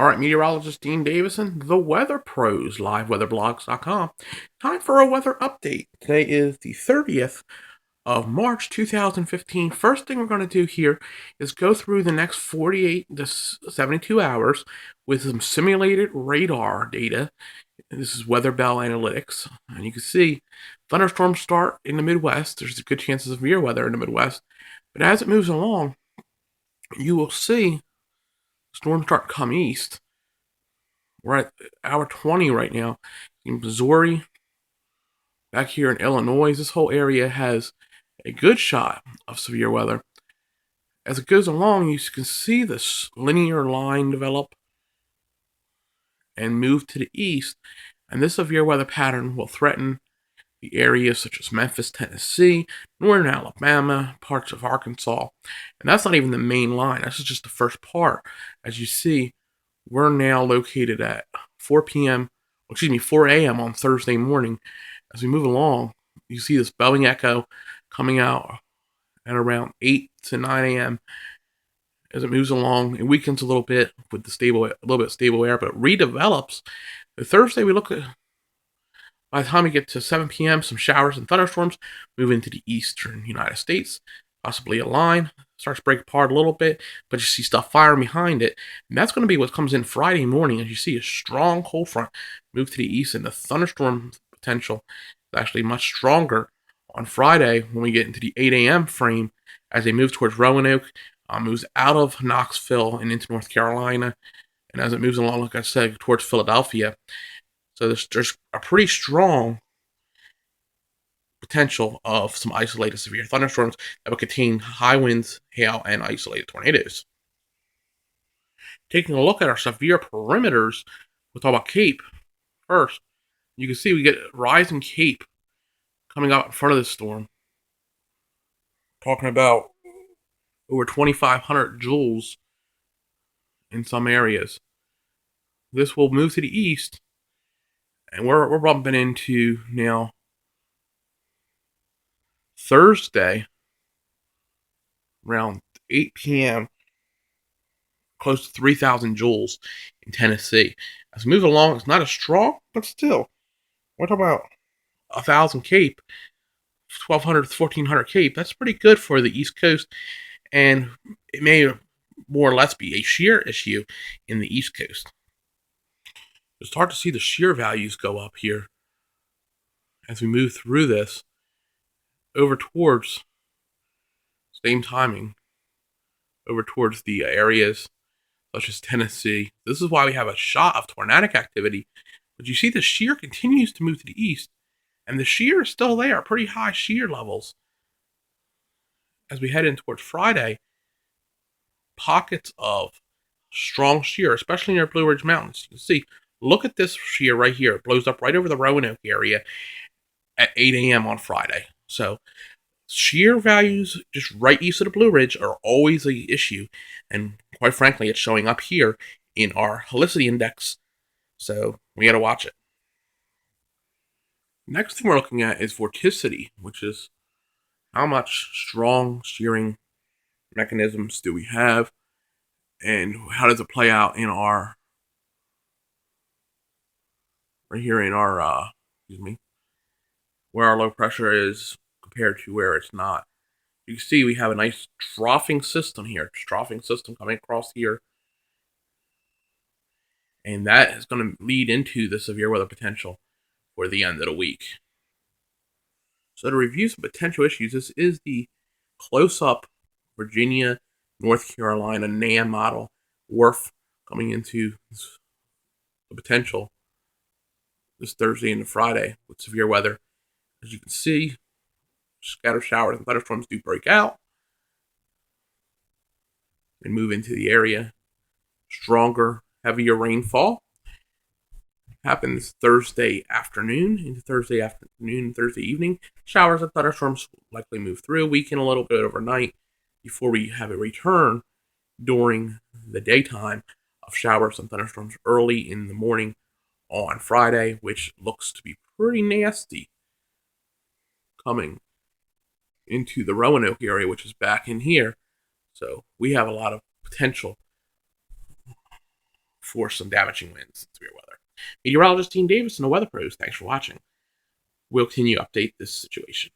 All right, meteorologist Dean Davison, the Weather Pros, liveweatherblogs.com. Time for a weather update. Today is the 30th of March 2015. First thing we're going to do here is go through the next 48 to 72 hours with some simulated radar data. This is Weather Bell Analytics. And you can see thunderstorms start in the Midwest. There's good chances of severe weather in the Midwest. But as it moves along, you will see storms start to come east. We're at hour 20 right now in Missouri. Back here in Illinois, this whole area has a good shot of severe weather. As it goes along, you can see this linear line develop and move to the east, and this severe weather pattern will threaten the areas such as Memphis, Tennessee, northern Alabama, parts of Arkansas. And that's not even the main line. This is just the first part. As you see, we're now located at 4 a.m. on Thursday morning. As we move along, you see this Boeing Echo coming out at around 8 to 9 a.m. As it moves along, it weakens a little bit with a little bit stable air, but redevelops. The Thursday, we look at, by the time we get to 7 p.m., some showers and thunderstorms move into the eastern United States. Possibly a line starts to break apart a little bit, but you see stuff firing behind it. And that's going to be what comes in Friday morning as you see a strong cold front move to the east, and the thunderstorm potential is actually much stronger on Friday when we get into the 8 a.m. frame as they move towards Roanoke, moves out of Knoxville and into North Carolina, and as it moves along, like I said, towards Philadelphia. So there's a pretty strong potential of some isolated severe thunderstorms that will contain high winds, hail, and isolated tornadoes. Taking a look at our severe perimeters, we'll talk about Cape first. You can see we get rising Cape coming out in front of this storm. Talking about over 2,500 joules in some areas. This will move to the east, and we're bumping into now Thursday around 8 p.m. close to 3,000 joules in Tennessee. As we move along, it's not as strong, but still, we're talking about 1,000 Cape, 1,200 to 1,400 Cape. That's pretty good for the East Coast, and it may more or less be a shear issue in the East Coast. It's hard to see the shear values go up here as we move through this over towards same timing, over towards the areas such as Tennessee. This is why we have a shot of tornadic activity. But you see the shear continues to move to the east, and the shear is still there, pretty high shear levels. As we head in towards Friday, pockets of strong shear, especially near Blue Ridge Mountains. You can see, look at this shear right here. It blows up right over the Roanoke area at 8 a.m. on Friday. So shear values just right east of the Blue Ridge are always the issue, and quite frankly, it's showing up here in our helicity index, so we got to watch it. Next thing we're looking at is vorticity, which is how much strong shearing mechanisms do we have, and how does it play out in our, right here in our, where our low pressure is compared to where it's not. You can see we have a nice troughing system here, coming across here, and that is going to lead into the severe weather potential for the end of the week. So to review some potential issues, this is the close-up Virginia, North Carolina NAM model WRF coming into the potential this Thursday and Friday with severe weather. As you can see, scattered showers and thunderstorms do break out and move into the area. Stronger, heavier rainfall happens Thursday afternoon into Thursday evening. Showers and thunderstorms likely move through, weaken a little bit overnight before we have a return during the daytime of showers and thunderstorms early in the morning on Friday, which looks to be pretty nasty coming into the Roanoke area, which is back in here. So we have a lot of potential force some damaging winds and severe weather. Meteorologist Team Davis and the Weather Pros, thanks for watching. We'll continue to update this situation.